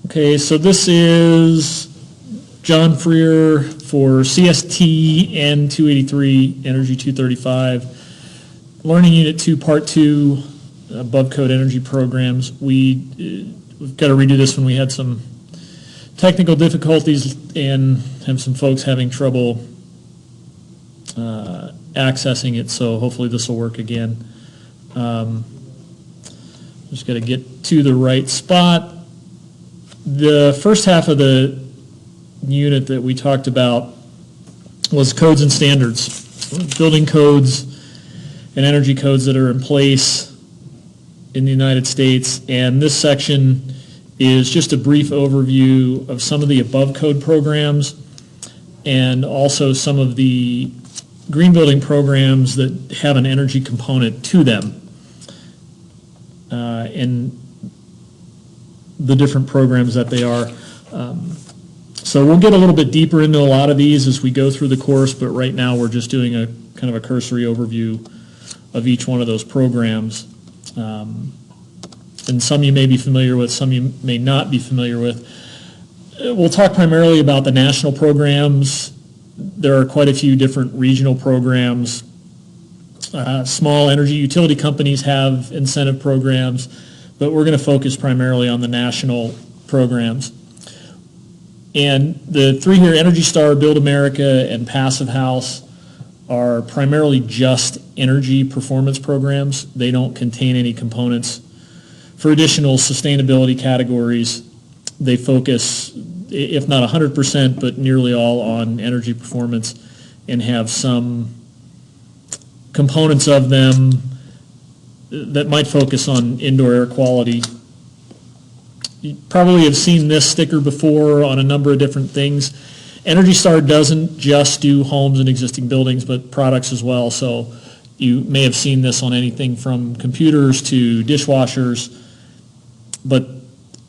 Okay, so this is John Freer for CST N283 Energy 235, Learning Unit 2, Part 2, above code energy programs. We've got to redo this when we had some technical difficulties and have some folks having trouble accessing it, so hopefully this will work again. Just got to get to the right spot. The first half of the unit that we talked about was codes and standards, building codes and energy codes that are in place in the United States. And this section is just a brief overview of some of the above code programs and also some of the green building programs that have an energy component to them. And the different programs that they are. So we'll get a little bit deeper into a lot of these as we go through the course, but right now we're just doing a kind of a cursory overview of each one of those programs. And some you may be familiar with, some you may not be familiar with. We'll talk primarily about the national programs. There are quite a few different regional programs. Small energy utility companies have incentive programs, but we're going to focus primarily on the national programs. And the three here, Energy Star, Build America, and Passive House, are primarily just energy performance programs. They don't contain any components for additional sustainability categories. They focus, if not 100%, but nearly all on energy performance and have some components of them that might focus on indoor air quality. You probably have seen this sticker before on a number of different things. Energy Star doesn't just do homes and existing buildings, but products as well. So you may have seen this on anything from computers to dishwashers, but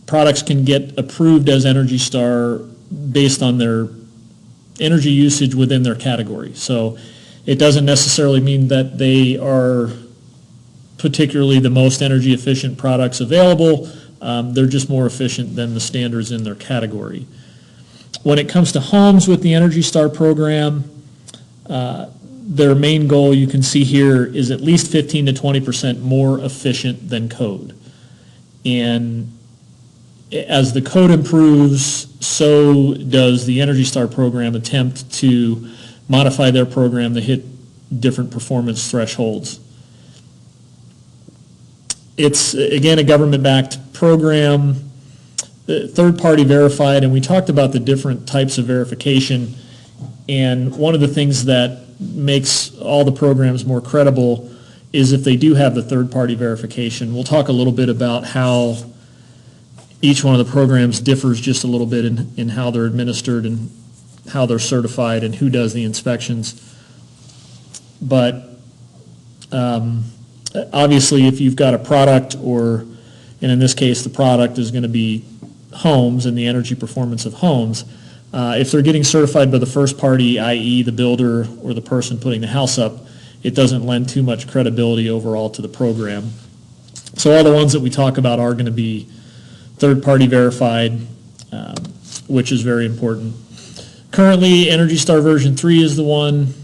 products can get approved as Energy Star based on their energy usage within their category. So it doesn't necessarily mean that they are particularly the most energy efficient products available. They're just more efficient than the standards in their category. When it comes to homes with the Energy Star program, their main goal you can see here is at least 15 to 20% more efficient than code. And as the code improves, so does the Energy Star program attempt to modify their program to hit different performance thresholds. It's, again, a government-backed program, third-party verified, and we talked about the different types of verification. And one of the things that makes all the programs more credible is if they do have the third-party verification. We'll talk a little bit about how each one of the programs differs just a little bit in how they're administered and how they're certified and who does the inspections. But obviously, if you've got a product, and in this case the product is going to be homes and the energy performance of homes, if they're getting certified by the first party, i.e. the builder or the person putting the house up, it doesn't lend too much credibility overall to the program. So all the ones that we talk about are going to be third party verified, which is very important. Currently, Energy Star version 3 is the one.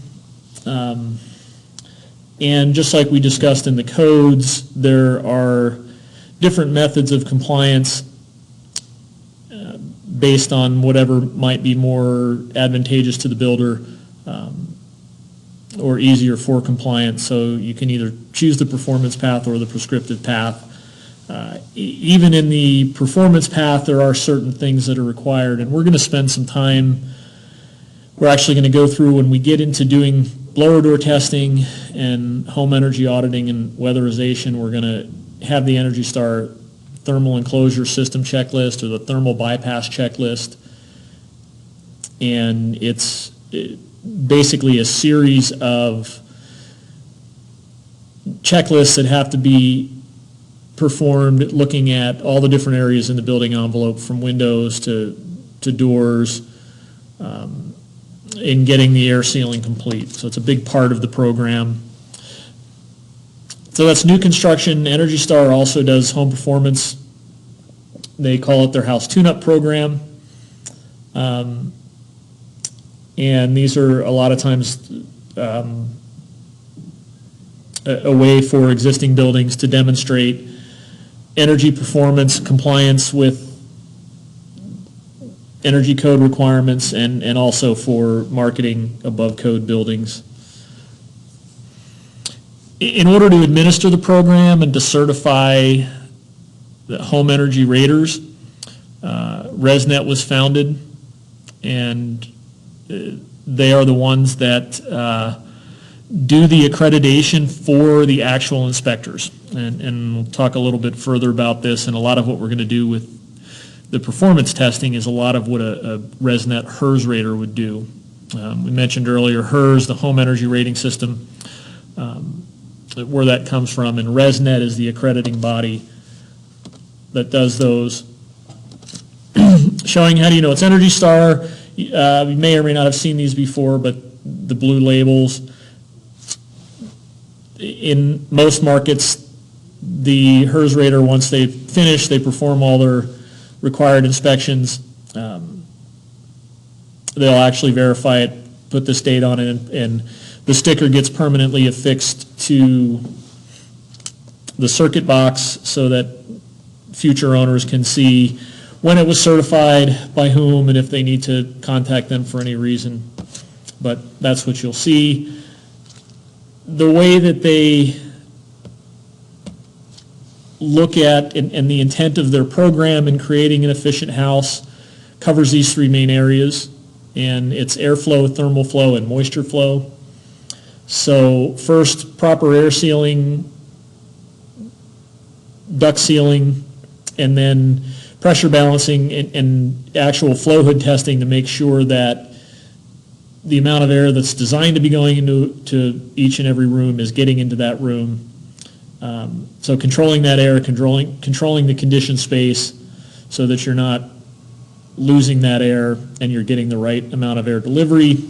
And just like we discussed in the codes, there are different methods of compliance based on whatever might be more advantageous to the builder or easier for compliance. So you can either choose the performance path or the prescriptive path. Even in the performance path, there are certain things that are required, and we're going to spend some time. We're actually going to go through when we get into doing blower door testing and home energy auditing and weatherization. We're going to have the Energy Star thermal enclosure system checklist or the thermal bypass checklist, and it's basically a series of checklists that have to be performed looking at all the different areas in the building envelope, from windows to doors, in getting the air sealing complete. So it's a big part of the program. So that's new construction. Energy Star also does home performance They call it their house tune-up program. And these are a lot of times a way for existing buildings to demonstrate energy performance, compliance with energy code requirements, and also for marketing above code buildings. In order to administer the program and to certify the home energy raters, ResNet was founded, and they are the ones that do the accreditation for the actual inspectors. And we'll talk a little bit further about this, and a lot of what we're going to do with the performance testing is a lot of what a ResNet HERS rater would do. We mentioned earlier HERS, the home energy rating system, where that comes from, and ResNet is the accrediting body that does those. Showing how do you know it's Energy Star. You may or may not have seen these before, but the blue labels. In most markets, the HERS rater, once they finish, they perform all their required inspections. They'll actually verify it, put this date on it, and the sticker gets permanently affixed to the circuit box so that future owners can see when it was certified, by whom, and if they need to contact them for any reason. But that's what you'll see. The way that they look at and the intent of their program in creating an efficient house covers these three main areas, and it's airflow, thermal flow, and moisture flow. So first, proper air sealing, duct sealing, and then pressure balancing and actual flow hood testing to make sure that the amount of air that's designed to be going into each and every room is getting into that room. So controlling that air, controlling the conditioned space so that you're not losing that air and you're getting the right amount of air delivery.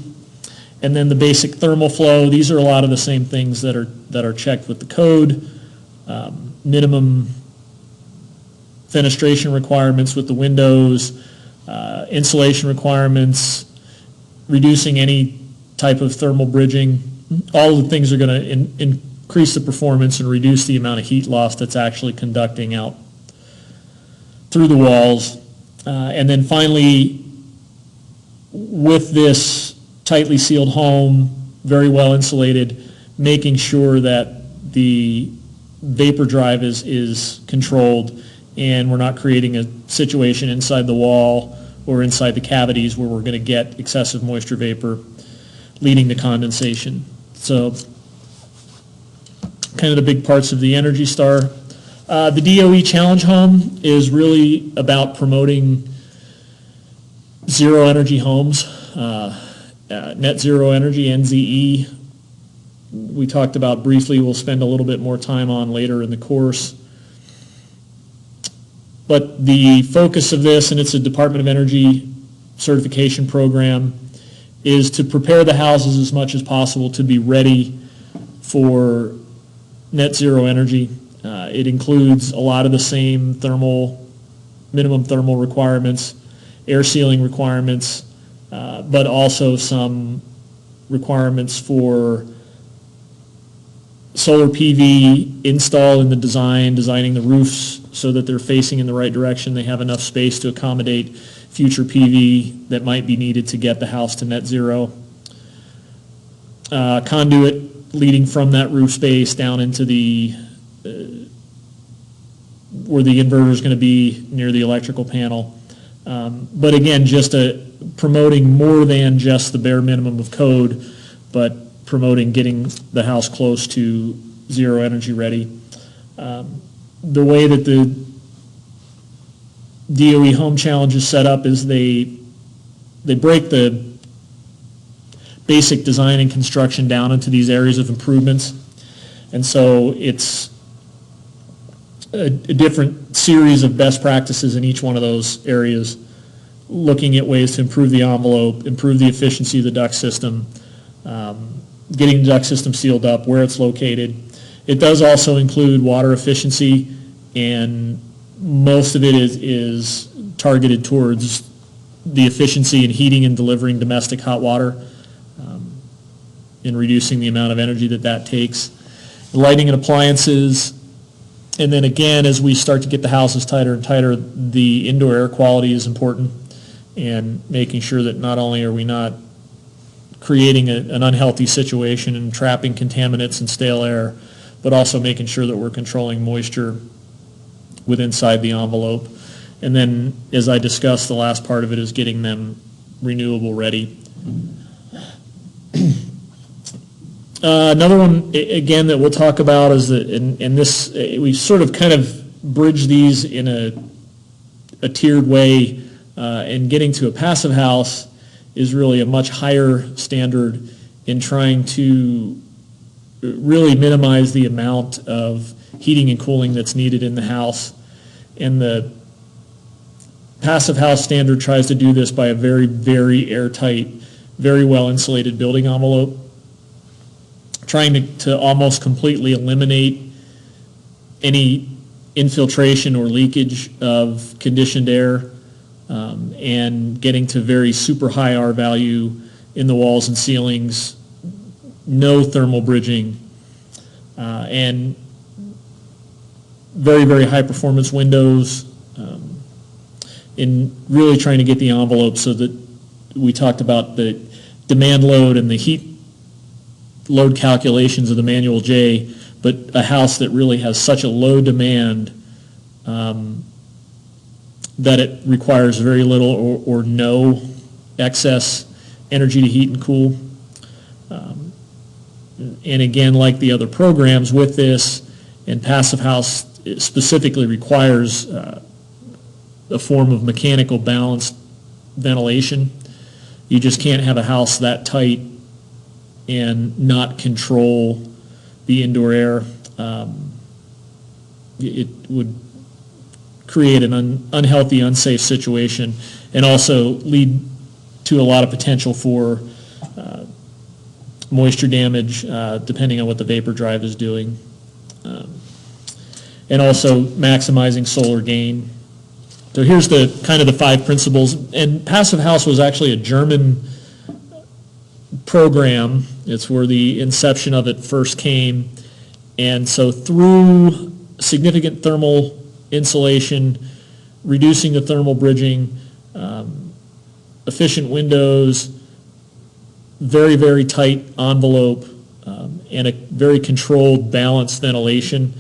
And then the basic thermal flow, these are a lot of the same things that are checked with the code. Minimum fenestration requirements with the windows, insulation requirements, reducing any type of thermal bridging. All the things are going to increase the performance and reduce the amount of heat loss that's actually conducting out through the walls. And then finally, with this tightly sealed home, very well insulated, making sure that the vapor drive is controlled and we're not creating a situation inside the wall or inside the cavities where we're going to get excessive moisture vapor leading to condensation. So kind of the big parts of the Energy Star. The DOE Challenge Home is really about promoting zero energy homes, net zero energy, NZE. We talked about briefly, we'll spend a little bit more time on later in the course. But the focus of this, and it's a Department of Energy certification program, is to prepare the houses as much as possible to be ready for net zero energy. It includes a lot of the same minimum thermal requirements, air sealing requirements, but also some requirements for solar PV install in the designing the roofs so that they're facing in the right direction. They have enough space to accommodate future PV that might be needed to get the house to net zero. Conduit leading from that roof space down into the where the inverter is going to be near the electrical panel. But again, just promoting more than just the bare minimum of code, but promoting getting the house close to zero energy ready. The way that the DOE Home Challenge is set up is they break the basic design and construction down into these areas of improvements. And so it's a different series of best practices in each one of those areas, looking at ways to improve the envelope, improve the efficiency of the duct system, getting the duct system sealed up, where it's located. It does also include water efficiency and most of it is targeted towards the efficiency in heating and delivering domestic hot water, and reducing the amount of energy that takes. Lighting and appliances, and then again, as we start to get the houses tighter and tighter, the indoor air quality is important, and making sure that not only are we not creating an unhealthy situation and trapping contaminants and stale air, but also making sure that we're controlling moisture inside the envelope. And then, as I discussed, the last part of it is getting them renewable ready. Another one, again, that we'll talk about is that, and this, we sort of kind of bridge these in a tiered way, and getting to a passive house is really a much higher standard in trying to really minimize the amount of heating and cooling that's needed in the house. And the passive house standard tries to do this by a very, very airtight, very well insulated building envelope, trying to almost completely eliminate any infiltration or leakage of conditioned air, and getting to very super high R value in the walls and ceilings, no thermal bridging, and very, very high performance windows, in really trying to get the envelope so that we talked about the demand load and the heat load calculations of the Manual J, but a house that really has such a low demand that it requires very little or no excess energy to heat and cool. And again, like the other programs with this, and Passive House specifically requires a form of mechanical balanced ventilation. You just can't have a house that tight and not control the indoor air. It would create an unhealthy, unsafe situation, and also lead to a lot of potential for moisture damage, depending on what the vapor drive is doing. And also maximizing solar gain. So here's the kind of the 5 principles. And Passive House was actually a German program. It's where the inception of it first came. And so through significant thermal insulation, reducing the thermal bridging, efficient windows, very, very tight envelope, and a very controlled, balanced ventilation,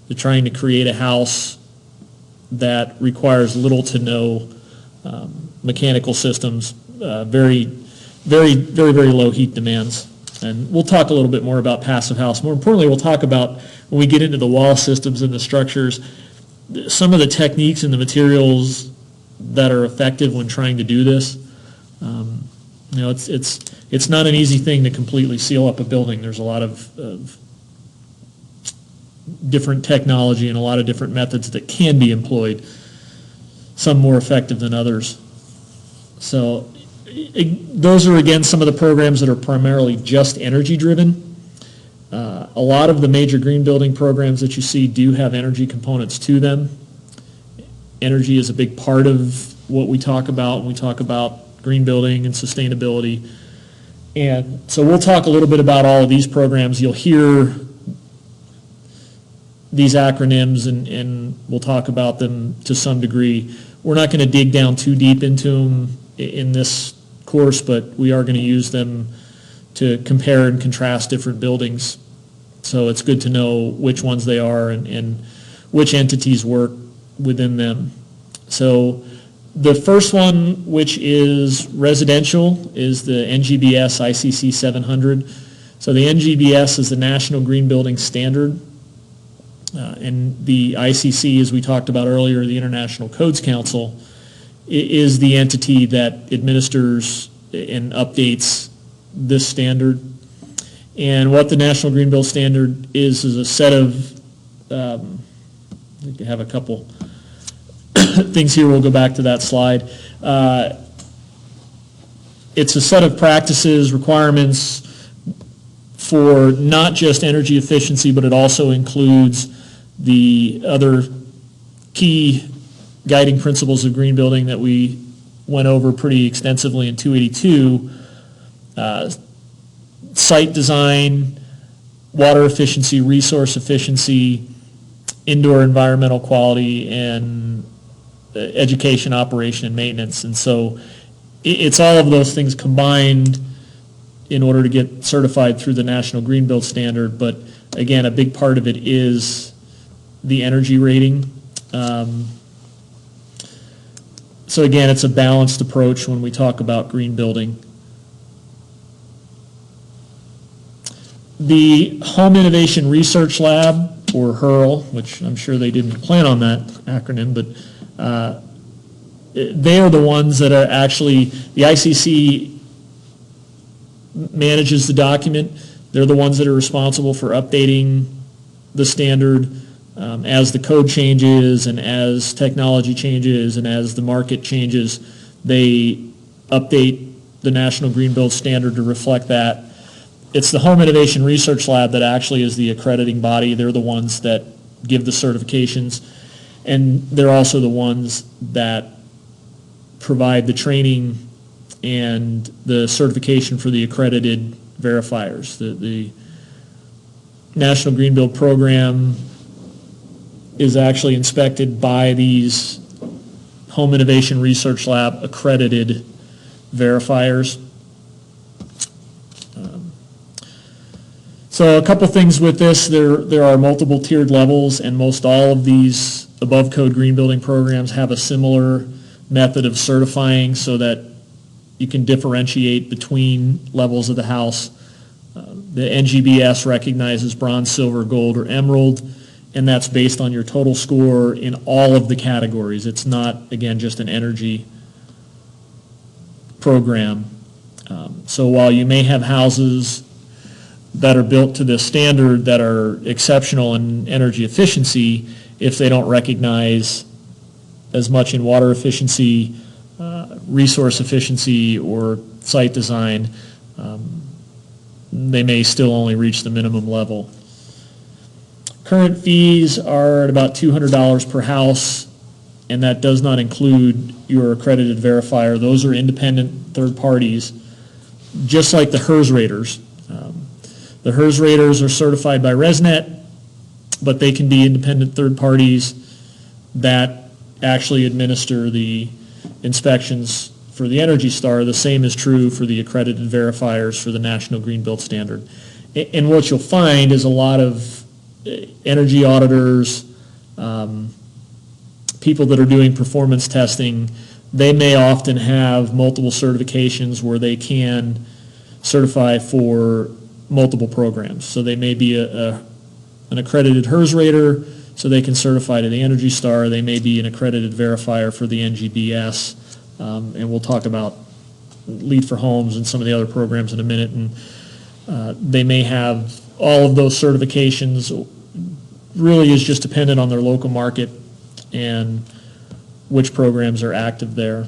they're trying to create a house that requires little to no mechanical systems, very, very, very, very low heat demands. And we'll talk a little bit more about Passive House. More importantly, we'll talk about, when we get into the wall systems and the structures, some of the techniques and the materials that are effective when trying to do this. It's not an easy thing to completely seal up a building. There's a lot of different technology and a lot of different methods that can be employed, some more effective than others. So those are, again, some of the programs that are primarily just energy driven. A lot of the major green building programs that you see do have energy components to them. Energy is a big part of what we talk about when we talk about green building and sustainability. And so we'll talk a little bit about all of these programs. You'll hear these acronyms, and we'll talk about them to some degree. We're not going to dig down too deep into them in this course, but we are going to use them to compare and contrast different buildings. So it's good to know which ones they are and which entities work within them. So the first one, which is residential, is the NGBS ICC 700. So the NGBS is the National Green Building Standard. And the ICC, as we talked about earlier, the International Codes Council, is the entity that administers and updates this standard. And what the National Green Build Standard is a set of, I have a couple things here, we'll go back to that slide. It's a set of practices, requirements for not just energy efficiency, but it also includes the other key guiding principles of green building that we went over pretty extensively in 282, site design, water efficiency, resource efficiency, indoor environmental quality, and education, operation, and maintenance. And so it's all of those things combined in order to get certified through the National Green Build Standard. But again, a big part of it is the energy rating. So again, it's a balanced approach when we talk about green building. The Home Innovation Research Lab, or HIRL, which I'm sure they didn't plan on that acronym, but they are the ones that are actually, the ICC manages the document. They're the ones that are responsible for updating the standard as the code changes and as technology changes and as the market changes. They update the National Green Build Standard to reflect that. It's the Home Innovation Research Lab that actually is the accrediting body. They're the ones that give the certifications, and they're also the ones that provide the training and the certification for the accredited verifiers. The National Green Build Program is actually inspected by these Home Innovation Research Lab accredited verifiers. So a couple things with this, there are multiple tiered levels, and most all of these above code green building programs have a similar method of certifying so that you can differentiate between levels of the house. The NGBS recognizes bronze, silver, gold, or emerald, and that's based on your total score in all of the categories. It's not, again, just an energy program. So while you may have houses that are built to this standard that are exceptional in energy efficiency, if they don't recognize as much in water efficiency, resource efficiency, or site design, they may still only reach the minimum level. Current fees are at about $200 per house, and that does not include your accredited verifier. Those are independent third parties, just like the HERS raters. The HERS raters are certified by ResNet, but they can be independent third parties that actually administer the inspections for the Energy Star. The same is true for the accredited verifiers for the National Green Build Standard. And what you'll find is a lot of energy auditors, people that are doing performance testing, they may often have multiple certifications where they can certify for multiple programs. So they may be an accredited HERS rater, so they can certify to the Energy Star. They may be an accredited verifier for the NGBS, and we'll talk about Lead for Homes and some of the other programs in a minute. And they may have all of those certifications. Really is just dependent on their local market and which programs are active there.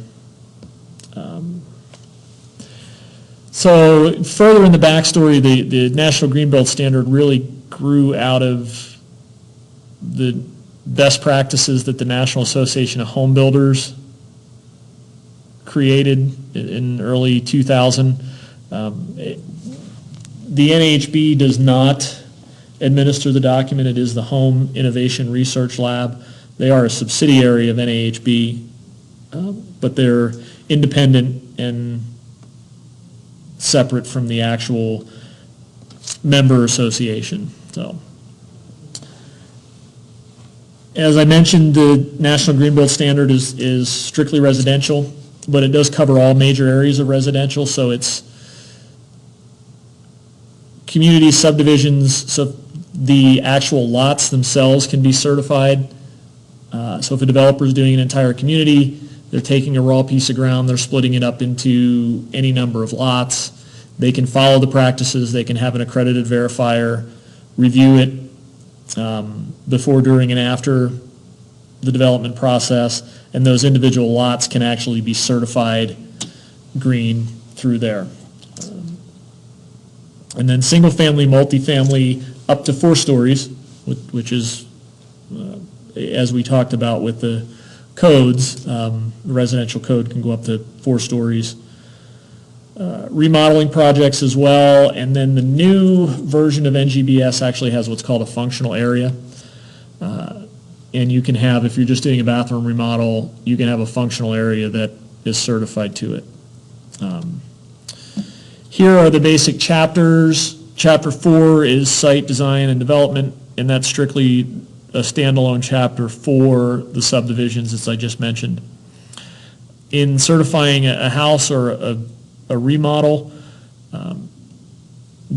So further in the backstory, the National Green Build Standard really grew out of the best practices that the National Association of Home Builders created in early 2000. The NAHB does not administer the document. It is the Home Innovation Research Lab. They are a subsidiary of NAHB, but they're independent and separate from the actual member association. So, as I mentioned, the National Green Build Standard is strictly residential, but it does cover all major areas of residential. So it's community subdivisions, so the actual lots themselves can be certified. So if a developer is doing an entire community, they're taking a raw piece of ground, they're splitting it up into any number of lots. They can follow the practices. They can have an accredited verifier review it before, during, and after the development process, and those individual lots can actually be certified green through there. And then single family, multifamily, up to 4 stories, which is as we talked about with the codes, the residential code can go up to 4 stories. Remodeling projects as well, and then the new version of NGBS actually has what's called a functional area. And you can have, if you're just doing a bathroom remodel, you can have a functional area that is certified to it. Here are the basic chapters. Chapter 4 is site design and development, and that's strictly a standalone chapter for the subdivisions, as I just mentioned. In certifying a house or a remodel,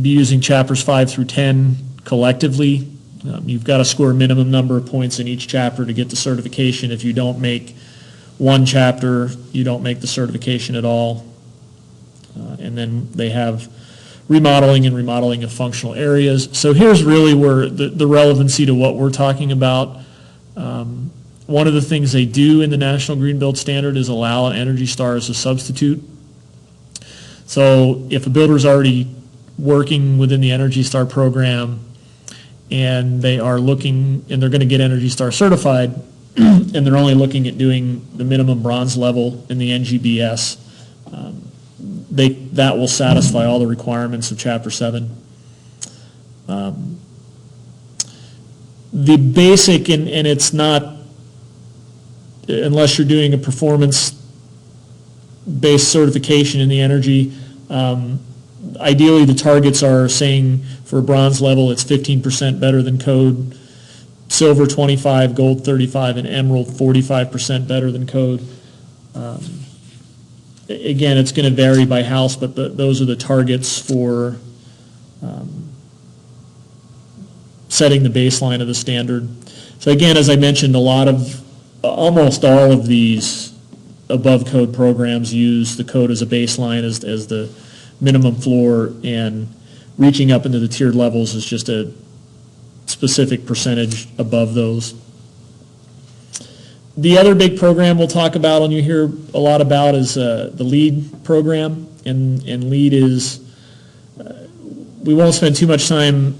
be using chapters 5 through 10 collectively. You've got to score a minimum number of points in each chapter to get the certification. If you don't make one chapter, you don't make the certification at all. And then they have remodeling and remodeling of functional areas. So here's really where the relevancy to what we're talking about. One of the things they do in the National Green Build Standard is allow an Energy Star as a substitute. So if a builder's already working within the Energy Star program and they are looking, and they're going to get Energy Star certified, and they're only looking at doing the minimum bronze level in the NGBS, that will satisfy all the requirements of Chapter 7. The basic, and it's not, unless you're doing a performance-based certification in the energy, ideally the targets are saying for a bronze level it's 15% better than code, silver 25, gold 35, and emerald 45% better than code. Again, it's going to vary by house, but those are the targets for setting the baseline of the standard. So again, as I mentioned, almost all of these above code programs use the code as a baseline, as the minimum floor, and reaching up into the tiered levels is just a specific percentage above those. The other big program we'll talk about, and you hear a lot about, is the LEED program. And LEED is, we won't spend too much time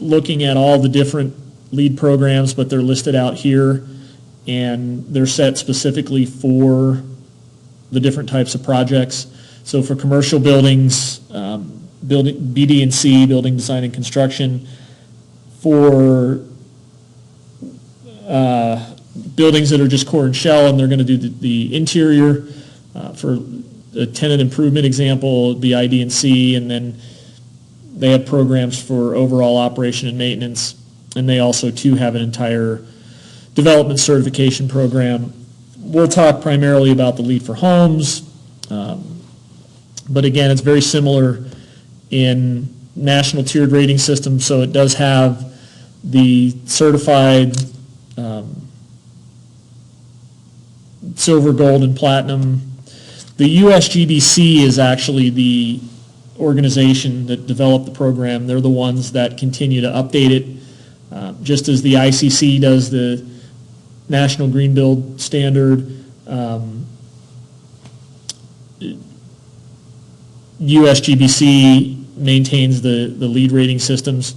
looking at all the different LEED programs, but they're listed out here, and they're set specifically for the different types of projects. So for commercial buildings, BD&C, building design and construction, for buildings that are just core and shell and they're going to do the interior, for a tenant improvement example, the ID&C, and then they have programs for overall operation and maintenance, and they also too have an entire development certification program. We'll talk primarily about the LEED for homes, but again, it's very similar in national tiered rating system, so it does have the certified silver, gold, and platinum. The USGBC is actually the organization that developed the program. They're the ones that continue to update it, just as the ICC does the National Green Build Standard. USGBC maintains the LEED rating systems.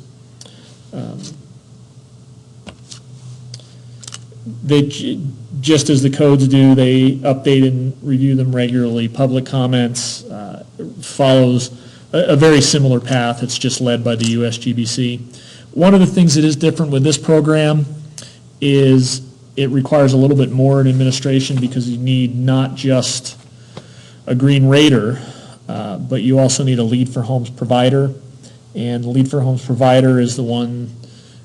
Just as the codes do, they update and review them regularly. Public comments follows a very similar path. It's just led by the USGBC. One of the things that is different with this program is it requires a little bit more in administration, because you need not just a green rater, but you also need a LEED for Homes provider. And the LEED for Homes provider is the one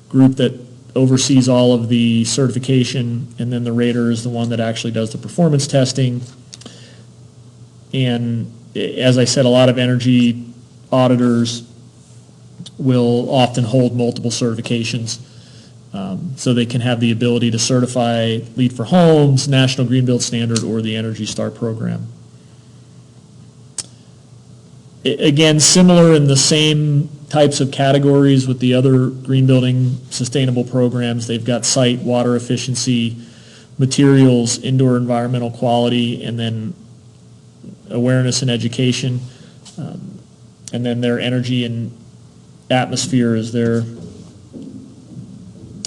group that oversees all of the certification, and then the rater is the one that actually does the performance testing. And as I said, a lot of energy auditors will often hold multiple certifications, so they can have the ability to certify LEED for Homes, National Green Build Standard, or the Energy Star program. Again, similar in the same types of categories with the other green building sustainable programs. They've got site, water efficiency, materials, indoor environmental quality, and then awareness and education. And then their energy and atmosphere is their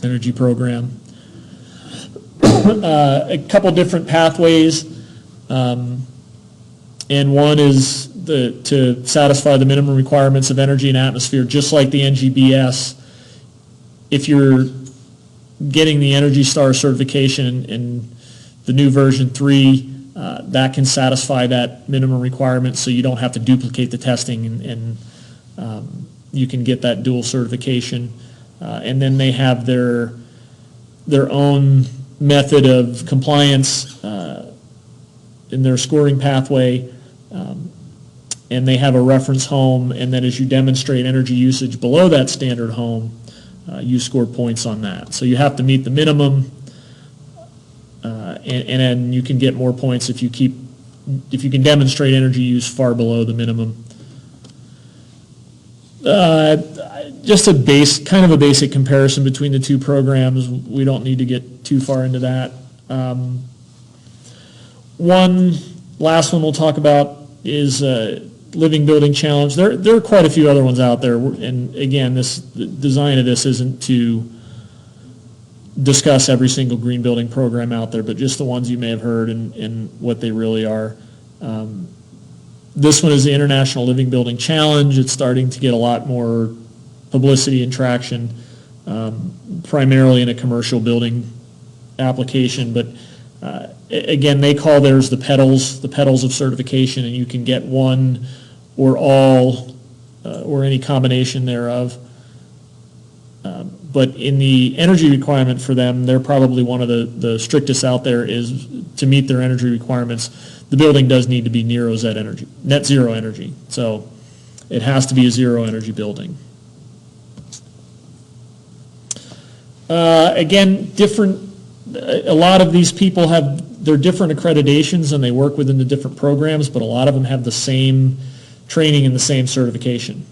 energy program. a couple different pathways, and one is to satisfy the minimum requirements of energy and atmosphere, just like the NGBS. If you're getting the Energy Star certification in the new version 3, that can satisfy that minimum requirement, so you don't have to duplicate the testing, and you can get that dual certification. And then they have their own method of compliance in their scoring pathway, and they have a reference home, and then as you demonstrate energy usage below that standard home, you score points on that. So you have to meet the minimum, and then you can get more points if you can demonstrate energy use far below the minimum. Just kind of a basic comparison between the two programs. We don't need to get too far into that. Last one we'll talk about is Living Building Challenge. There are quite a few other ones out there, and again, the design of this isn't to discuss every single green building program out there, but just the ones you may have heard and what they really are. This one is the International Living Building Challenge. It's starting to get a lot more publicity and traction, primarily in a commercial building application, but again, they call theirs the petals of certification, and you can get one or all or any combination thereof. But in the energy requirement for them, they're probably one of the strictest out there. Is to meet their energy requirements, the building does need to be net zero energy. So it has to be a zero energy building. Again, a lot of these people have their different accreditations and they work within the different programs, but a lot of them have the same training and the same certification.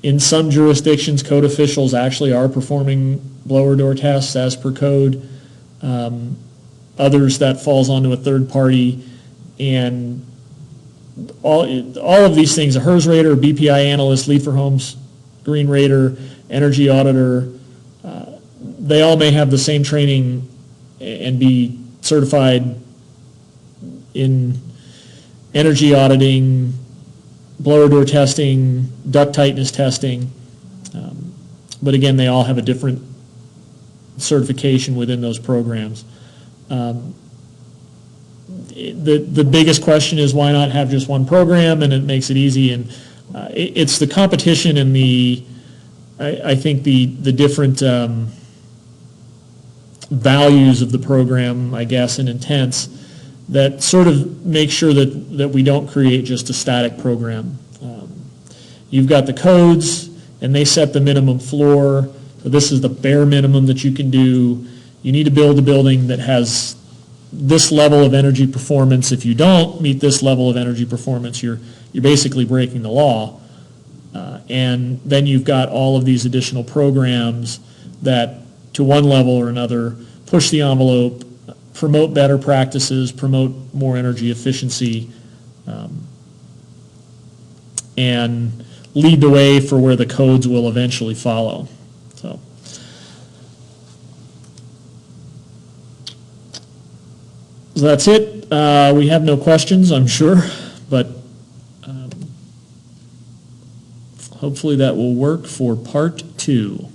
In some jurisdictions, code officials actually are performing blower door tests as per code. Others, that falls onto a third party, and all of these things, a HERS rater, a BPI analyst, Lead for Homes, Green Rater, energy auditor, they all may have the same training and be certified in energy auditing, blower door testing, duct tightness testing, but again, they all have a different certification within those programs. The biggest question is, why not have just one program? And it makes it easy, and it's the competition and I think the different values of the program, I guess, and intents that sort of make sure that we don't create just a static program. You've got the codes, and they set the minimum floor. So this is the bare minimum that you can do. You need to build a building that has this level of energy performance. If you don't meet this level of energy performance, you're basically breaking the law. And then you've got all of these additional programs that, to one level or another, push the envelope, promote better practices, promote more energy efficiency, and lead the way for where the codes will eventually follow. So that's it. We have no questions, I'm sure, but hopefully that will work for part 2.